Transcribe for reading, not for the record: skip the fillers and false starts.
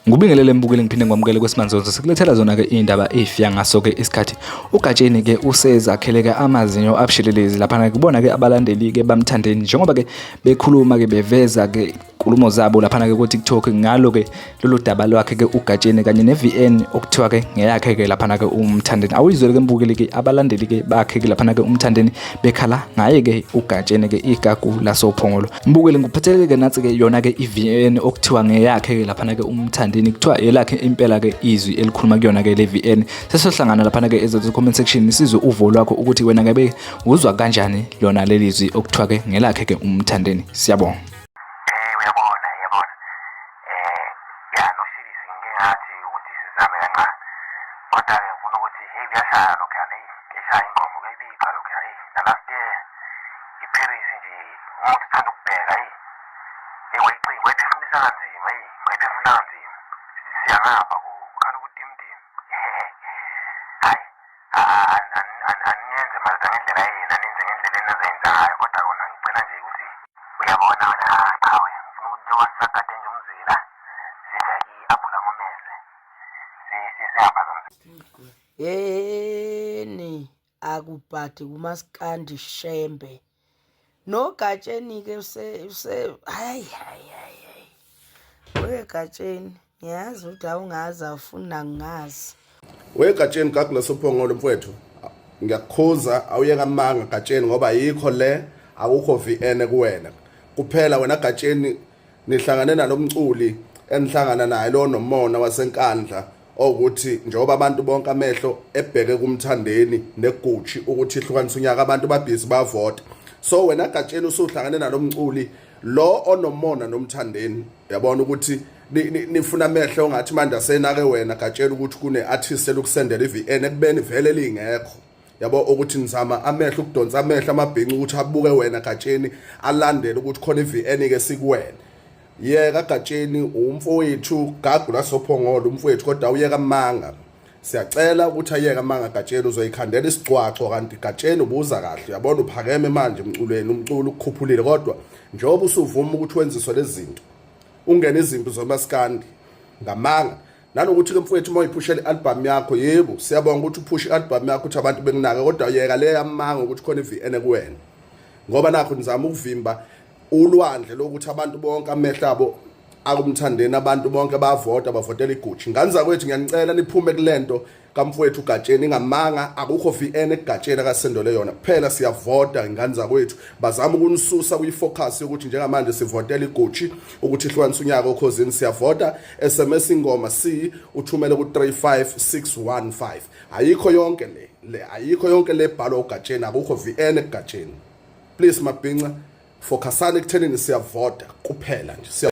Ngubingelele mbukeli ngiphinde ngwamukele kwesimanje sikulethela zona ke indaba ezifika ngaso ke isikhathi uGatsheni ke usezakhele ke amazinyo abushelelezi lapha ke kubona ke abalandeli ke bamthandeni njengoba ke bekhuluma ke beveza ke inkulumo zabo lapha ke ku TikTok ngalo ke lolu daba lwakhe ke uGatsheni kanye neVN okuthiwa ke ngeyakhe ke lapha ke umthandeni awuyizwele ke mbukeli ke abalandeli ke bakhe ke lapha ke umthandeni bekhala ngaye ke uGatsheni ke igagu lasophongolo mbukeli nguphatheleke ke nathi ke yona ke iVN okuthiwa ngeyakhe ke lapha ke umthandeni kuthiwa elakhe impela ke izwi elikhuluma kuyona ke le VN sesohlangana lapha ke ezo comment section sizwe uvo lwakho ukuthi wena ngabe uzwa kanjani lona leli zwi okuthiwa ke ngelakhe ke umthandeni siyabonga uyabona noshilisi ngingathi ukuthi sizame kancane kodwa ke ngifuna ukuthi hey kuyashaya lokho yale eshaya inkomo kuyibika lokho yale nalast iParis nje umuntu uthanda ukubheka weyicinga wephefumisa kanzima wephefumula kanzima siyangapha kukhanya ukudimdim hayi aniyenze maza ngendlela yena nenze ngendlela enazenzayo kodwa kona ngicela nje ukuthi uyabona wena hawe ngifuna ukuthi njengoba sisagade nje umzila sidla i-aphula ngomese sihamba yeni akubhadi kumaskandi shembe noGatsheni ke hayi weGatsheni ngiyazi ukuthi awungazi afuna ngazi weGatsheni gagu lasophongolo mfowethu ngiyakukhuza awuyeka amanga Gatsheni ngoba yikho le akukho VN kuwena kuphela wena Gatsheni nihlangane nalomculi enihlangana naye lo nomona wasenkandla ukuthi njengoba abantu bonke amehlo ebheke kumthandeni neGucci ukuthi ihlukanisa unyaka abantu babhizi bavota so wena Gatsheni usuhlangane nalomculi lo onomona nomthandeni yabona ukuthi nifuna amehlo ngathi manje asenake wena Gatsheni ukuthi kune artist elukusendela iVN ekubeni vele lingekho yabo ukuthi nizama amehlo ukudonsa amehlo amabhinci ukuthi abuke wena Gatsheni alandele ukuthi khona iVN ke sikuwena yeka Gatsheni umfowethu gagu lasophongolo umfowethu kodwa uyeka amanga siyacela ukuthi ayeke amanga Gatsheni uzoyikhandela isigcwaxo kanti Gatsheni ubuza kahle yabona uphakeme manje emculweni umculo ukukhuphulile kodwa njengoba usuvuma ukuthi wenziswe lezi zinto ungena izimpi zomaskandi ngamanga nanokuthi ke mfowethu moyiphushela i-album yakho yebo siyabonga ukuthi uphushe i-album yakho ukuthi abantu benginaka kodwa uyeka le yamanga ukuthi khona iVN kuwena ngoba nakho nizama ukuvimba ulwandle lokuthi abantu bonke amehlo abo akumthandeni abantu bonke bavota bavotela iGucci nganza kwethu ngiyanicela niphume kulento kamfowethu uGatsheni ngamanga akukho VN eGatsheni akasendole yona kuphela siyavota nganza kwethu bazama ukunisusa kuyifocus ukuthi njengamanje sivotela iGucci ukuthi ihlukanisa unyaka okhosini siyavota SMS ingoma C uthumele ku 35615 ayikho yonke ayikho yonke le bhalo uGatsheni akukho VN eGatsheni please mabhinca focusani ekuthenini siyavota kuphela nje